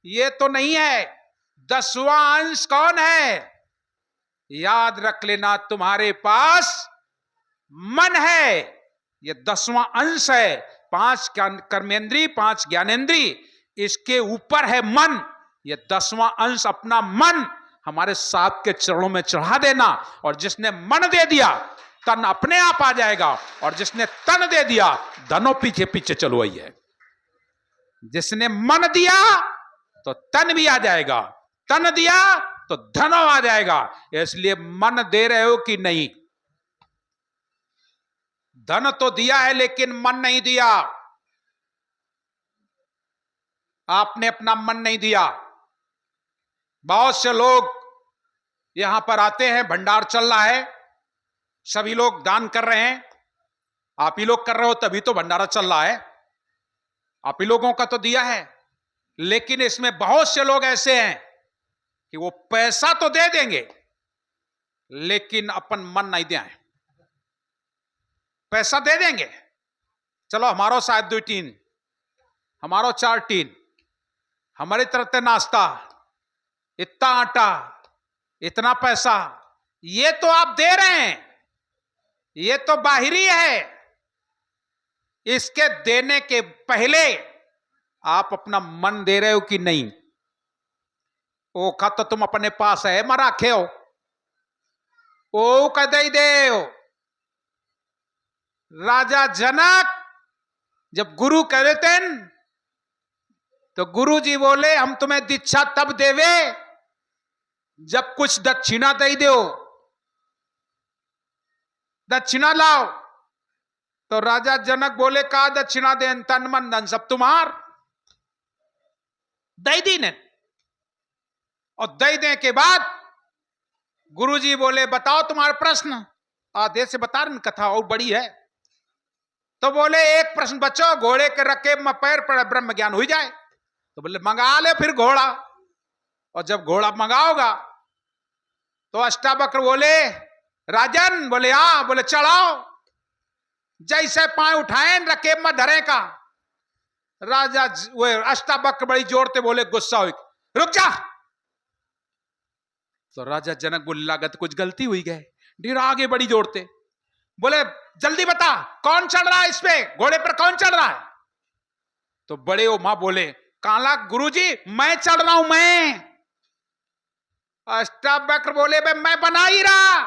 ये तो नहीं है। 10वां अंश कौन है? याद रख लेना, तुम्हारे पास मन है। ये 10वां अंश है। 5 कर्मेंद्री, 5 ज्ञानेंद्री, इसके ऊपर है मन। ये 10वां अंश अपना मन हमारे साथ के चरणों में चढ़ा देना, और जिसने मन दे दिया तन अपने आप आ जाएगा, और जिसने तन दे दिया धनों पीछे पीछे चलो आई है। जिसने मन दिया तो तन भी आ जाएगा, तन दिया तो धन आ जाएगा। इसलिए मन दे रहे हो कि नहीं? धन तो दिया है लेकिन मन नहीं दिया। आपने अपना मन नहीं दिया। बहुत से लोग यहां पर आते हैं, भंडार चल रहा है, सभी लोग दान कर रहे हैं। आप ही लोग कर रहे हो तभी तो भंडारा चल रहा है। आप ही लोगों का तो दिया है। लेकिन इसमें बहुत से लोग ऐसे हैं कि वो पैसा तो दे देंगे लेकिन अपन मन नहीं दिया है। पैसा दे देंगे, चलो हमारो शायद 2 टीन, हमारो 4 टीन, हमारी तरफ से नाश्ता, इतना आटा, इतना पैसा, ये तो आप दे रहे हैं, ये तो बाहरी है। इसके देने के पहले आप अपना मन दे रहे हो कि नहीं? ओ का तो तुम अपने पास है मरा रखे हो, ओ कह दे हो। राजा जनक जब गुरु कह देते तो गुरु जी बोले हम तुम्हें दीक्षा तब देवे जब कुछ दक्षिणा दे दो, दक्षिणा लाओ। तो राजा जनक बोले का दक्षिणा दे? तन मन धन सब तुम्हार। दे दी ने, और दे दे के बाद गुरुजी बोले बताओ तुम्हारा प्रश्न। आधे से बता रहे, कथा और बड़ी है। तो बोले एक प्रश्न बच्चो, घोड़े के रकेब में पैर पर ब्रह्म ज्ञान हो जाए। तो बोले मंगा ले फिर घोड़ा। और जब घोड़ा मंगाओगा तो अष्टावक्र बोले राजन, बोले हाँ, बोले चढ़ाओ। जैसे पांव उठाए रकेब में धरे का, राजा वो अष्टावक्र बड़ी जोरते बोले गुस्सा हुई, रुक जा। तो राजा जनक बोले लागत कुछ गलती हुई गए, ढेर आगे बड़ी जोरते बोले जल्दी बता कौन चढ़ रहा है, इस पे घोड़े पर कौन चढ़ रहा है? तो बड़े ओ मां बोले काला गुरुजी मैं चढ़ रहा हूं मैं। अष्टावक्र बोले मैं बना ही रहा।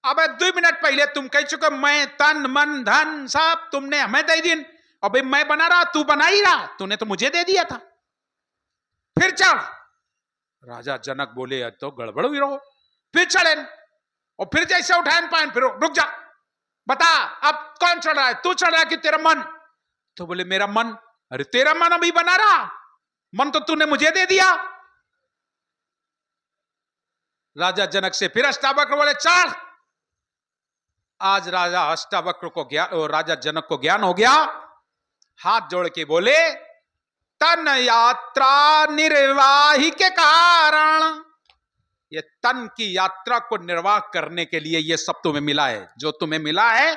अबे 2 मिनट पहले तुम कह चुके मैं तन मन धन सब तुमने हमें दे दी। अबे मैं बना रहा, तू बना ही रहा, तूने तो मुझे दे दिया था, फिर चढ़। राजा जनक बोले तो गड़बड़ हुई रहो। फिर चढ़े, और फिर जैसे उठाए पाए, फिर रुक जा बता अब कौन चढ़ रहा है, तू चढ़ रहा है कि तेरा मन? तो बोले मेरा मन। अरे तेरा मन अभी बना रहा, मन तो तूने मुझे दे दिया। राजा जनक से फिर अष्टावक्र बोले चढ़। आज राजा अष्टावक्र को ज्ञान, राजा जनक को ज्ञान हो गया। हाथ जोड़ के बोले तन यात्रा निर्वाही के कारण, ये तन की यात्रा को निर्वाह करने के लिए ये सब तुम्हें मिला है। जो तुम्हें मिला है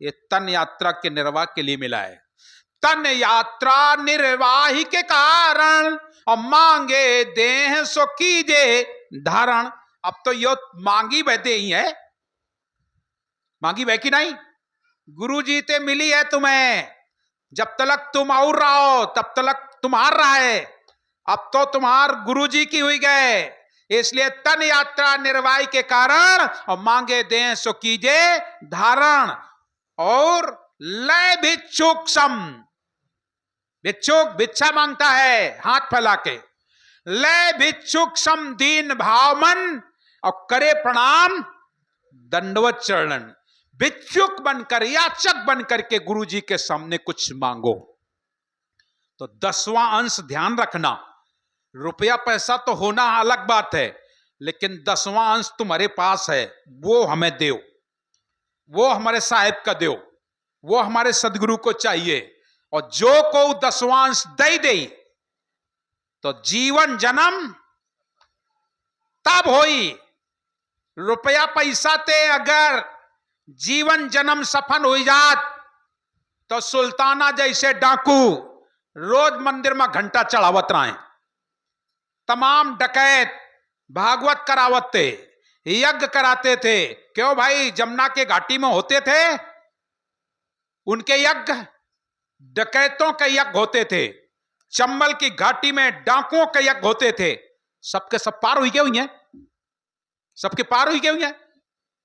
ये तन यात्रा के निर्वाह के लिए मिला है। तन यात्रा निर्वाही के कारण, और मांगे देह सो कीजे धारण। अब तो यो मांगी वह दे ही है, मांगी वह की नहीं? गुरु जी ते मिली है तुम्हें। जब तक तुम और रहो तब तक तुम्हार रहा है, अब तो तुम्हार गुरु जी की हुई गए। इसलिए तन यात्रा निर्वाही के कारण, और मांगे दें सो कीजे धारण। और लय भिक्षुक सम, भिक्षुक भिक्षा मांगता है हाथ फैला के। लय भिक्षुक सम दीन भाव मन, और करे प्रणाम दंडवत चरणन। भिक्षुक बनकर याचक बनकर के गुरु जी के सामने कुछ मांगो। तो 10वां अंश ध्यान रखना, रुपया पैसा तो होना अलग बात है, लेकिन 10वां अंश तुम्हारे पास है, वो हमें दो, वो हमारे साहिब का दो, वो हमारे सदगुरु को चाहिए। और जो को 10वां अंश दे दे तो जीवन जन्म तब होई। रुपया पैसा ते अगर जीवन जन्म सफल हो जात तो सुल्ताना जैसे डाकू रोज मंदिर में घंटा चढ़ावत रहे। तमाम डकैत भागवत करावत थे, यज्ञ कराते थे। क्यों भाई? जमुना के घाटी में होते थे उनके यज्ञ, डकैतों के यज्ञ होते थे, चंबल की घाटी में डाकुओं के यज्ञ होते थे। सबके सब पार हुई क्या हुई है? सबके पार हुई क्या हुई है?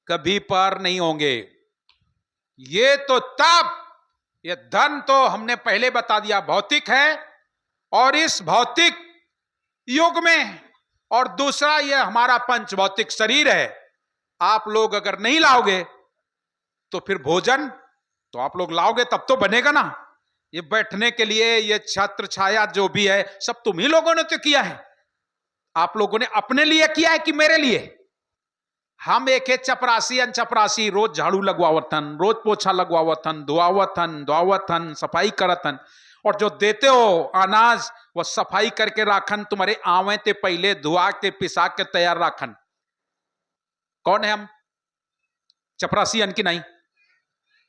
कभी पार नहीं होंगे। ये तो तब, ये धन तो हमने पहले बता दिया भौतिक है, और इस भौतिक युग में, और दूसरा ये हमारा पंच भौतिक शरीर है। आप लोग अगर नहीं लाओगे तो फिर भोजन तो आप लोग लाओगे तब तो बनेगा ना। ये बैठने के लिए ये छत्र छाया जो भी है सब तुम ही लोगों ने तो किया है। आप लोगों ने अपने लिए किया है कि मेरे लिए? हम एक चपरासी अनचपरासी रोज झाड़ू लगवावतन, रोज पोछा लगवावतन, धुआवतन, सफाई करतन, और जो देते हो अनाज वो सफाई करके राखन, तुम्हारे आवे ते पहले धुआ के पिसा के तैयार राखन। कौन है हम? चपरासी अन की नहीं?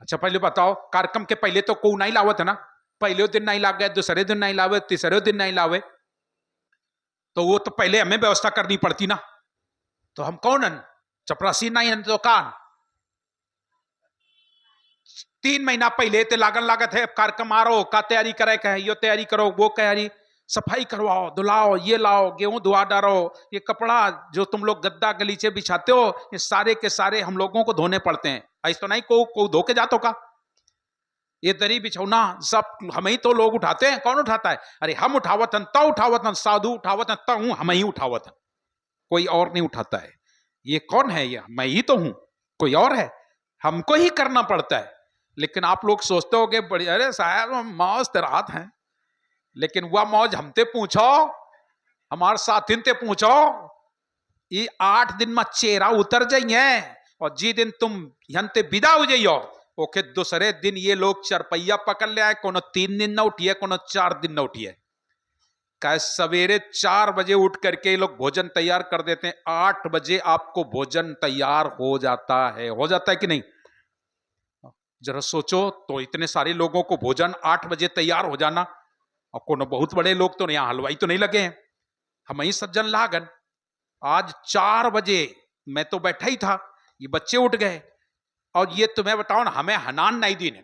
अच्छा पहले बताओ, कार्यक्रम के पहले तो को नहीं लावत है ना? पहले दिन नहीं लागे, दूसरे दिन नहीं लावे, तीसरे दिन नहीं लावे, तो वो तो पहले हमें व्यवस्था करनी पड़ती ना। तो हम कौन हन? चपरासी नहीं है तो कान? 3 महीना पहले ते लागन लागत है कार्यक्रम आ रहा का तैयारी करे का है, यो तैयारी करो, वो तैयारी, सफाई करवाओ, धुलाओ, ये लाओ, गेहूं धुआ डालो, ये कपड़ा जो तुम लोग गद्दा गलीचे बिछाते हो ये सारे के सारे हम लोगों को धोने पड़ते हैं। ऐसा तो नहीं को धो के जातो का? ये दरी बिछौना सब हम ही तो लोग उठाते हैं। कौन उठाता है? अरे हम उठावतन, तो उठावतन, साधु उठावतन, तो हूं हम ही उठावतन, कोई और नहीं उठाता है। ये कौन है? ये मैं ही तो हूं, कोई और है? हमको ही करना पड़ता है। लेकिन आप लोग सोचते हो कि बड़ी, अरे साहब मौज रात है, लेकिन वह मौज हमते पूछो, हमारे साथिन ते पूछो, ये 8 दिन में चेहरा उतर जाइए, और जी दिन तुम यंते विदा हो जाइयो ओके दूसरे दिन ये लोग चरपैया पकड़ ले आए, कोनो 3 दिन ना उठिए, कोनो 4 दिन ना उठिए। कह सवेरे 4 बजे उठ करके ये लोग भोजन तैयार कर देते हैं, 8 बजे आपको भोजन तैयार हो जाता है कि नहीं? जरा सोचो तो, इतने सारे लोगों को भोजन 8 बजे तैयार हो जाना, और कोनो बहुत बड़े लोग तो यहाँ हलवाई तो नहीं लगे हैं, हम ही सज्जन लागन। आज 4 बजे मैं तो बैठा ही था, ये बच्चे उठ गए, और ये तुम्हें बताओ ना, हमें हनान नहीं दी ने,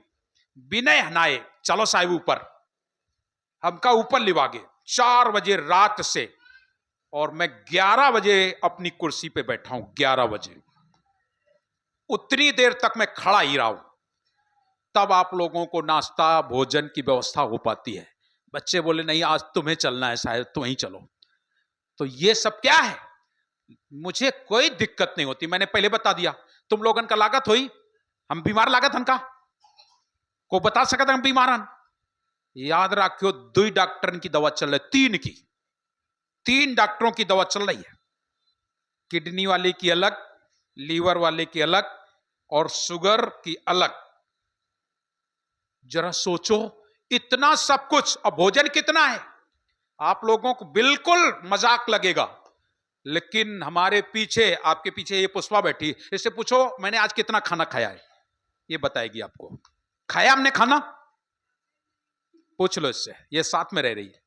बिना हनाए चलो साहिब ऊपर, हमका ऊपर लिवागे 4 बजे रात से, और मैं 11 बजे अपनी कुर्सी पे बैठा हूं। 11 बजे उतनी देर तक मैं खड़ा ही रहा हूं, तब आप लोगों को नाश्ता भोजन की व्यवस्था हो पाती है। बच्चे बोले नहीं आज तुम्हें चलना है साहब, तुम ही चलो। तो ये सब क्या है? मुझे कोई दिक्कत नहीं होती, मैंने पहले बता दिया। तुम लोगन का लागत हुई, हम बीमार लागत हन का? को बता सकता हम बीमार हन? याद रखियो 2 डॉक्टर की दवा चल रही, 3 डॉक्टरों की दवा चल रही है। किडनी वाले की अलग, लीवर वाले की अलग, और शुगर की अलग। जरा सोचो इतना सब कुछ, अब भोजन कितना है? आप लोगों को बिल्कुल मजाक लगेगा, लेकिन हमारे पीछे, आपके पीछे ये पुष्पा बैठी, इससे पूछो मैंने आज कितना खाना खाया है, ये बताएगी आपको। खाया हमने खाना? पूछ लो इससे, ये साथ में रह रही है।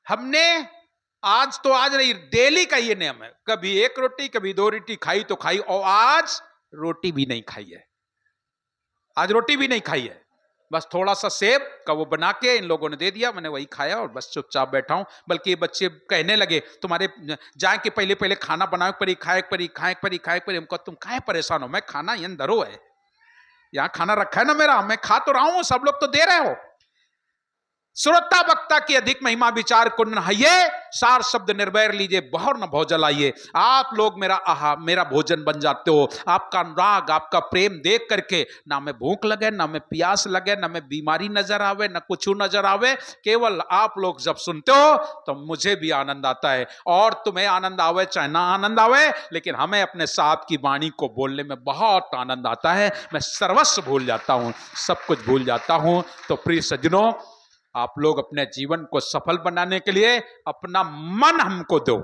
हमने आज तो आज रही, डेली का ये नियम है, कभी 1 रोटी कभी 2 रोटी खाई तो खाई, और आज रोटी भी नहीं खाई है। आज रोटी भी नहीं खाई है, बस थोड़ा सा सेब का वो बना के इन लोगों ने दे दिया, मैंने वही खाया और बस चुपचाप बैठा हूं। बल्कि ये बच्चे कहने लगे तुम्हारे जाए के पहले पहले खाना बनाए परी, खाए परी। हमको तुम काहे परेशान हो? मैं खाना ये अंदरो है, यहाँ खाना रखा है ना मेरा, मैं खा तो रहा हूं, सब लोग तो दे रहे हो। श्रोता वक्ता की अधिक महिमा विचार को नहाइए, सार शब्द निर्भय लीजिए, बहुर न भोजल आइए। आप लोग मेरा भोजन बन जाते हो। आपका अनुराग, आपका प्रेम देख करके ना मैं भूख लगे, ना मैं प्यास लगे, ना मैं बीमारी नजर आवे, ना कुछ नजर आवे। केवल आप लोग जब सुनते हो तो मुझे भी आनंद आता है, और तुम्हें आनंद आवे चाहे ना आनंद आवे, लेकिन हमें अपने साहब की वाणी को बोलने में बहुत आनंद आता है। मैं सर्वस्व भूल जाता हूं, सब कुछ भूल जाता हूं। तो प्रिय सज्जनों, आप लोग अपने जीवन को सफल बनाने के लिए अपना मन हमको दो,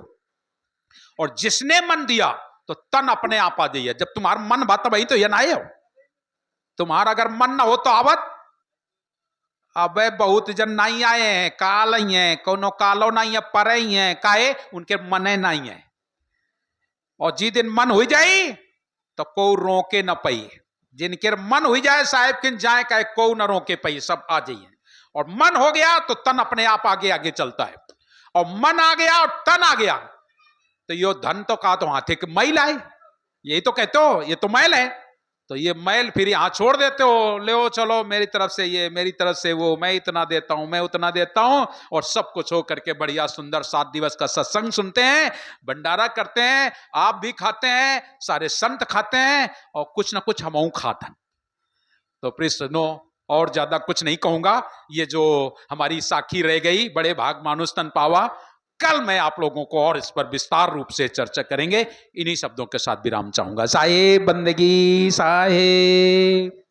और जिसने मन दिया तो तन अपने आप आ जाइए। जब तुम्हारा मन बात वही तो ये ना आए हो, तुम्हारा अगर मन ना हो तो आवत अबे बहुत जन नहीं आए हैं, काल ही है, कोनो कालो नहीं है, परे ही है, काहे उनके मने नहीं है। और जी दिन मन हुई जाई तो को रोके न पई, जिनके मन हुई जाए साहेब किन जाए कहे को न रोके पई, सब आ जाइए। और मन हो गया तो तन अपने आप आगे आगे चलता है, और मन आ गया और तन आ गया तो यो धन तो कहा तो हाथे की मैल आए, यही तो कहते हो, ये तो मैल है, तो ये मैल फिर यहां छोड़ देते हो, ले चलो मेरी तरफ से ये, मेरी तरफ से वो, मैं इतना देता हूं, मैं उतना देता हूं, और सब कुछ हो करके बढ़िया सुंदर 7 दिवस का सत्संग सुनते हैं, भंडारा करते हैं, आप भी खाते हैं, सारे संत खाते हैं, और कुछ ना कुछ हम खाते हैं। तो प्लीज सुनो, और ज्यादा कुछ नहीं कहूंगा, ये जो हमारी साखी रह गई बड़े भाग मानुष तन पावा, कल मैं आप लोगों को और इस पर विस्तार रूप से चर्चा करेंगे। इन्हीं शब्दों के साथ विराम चाहूंगा। साहेब बंदगी साहेब।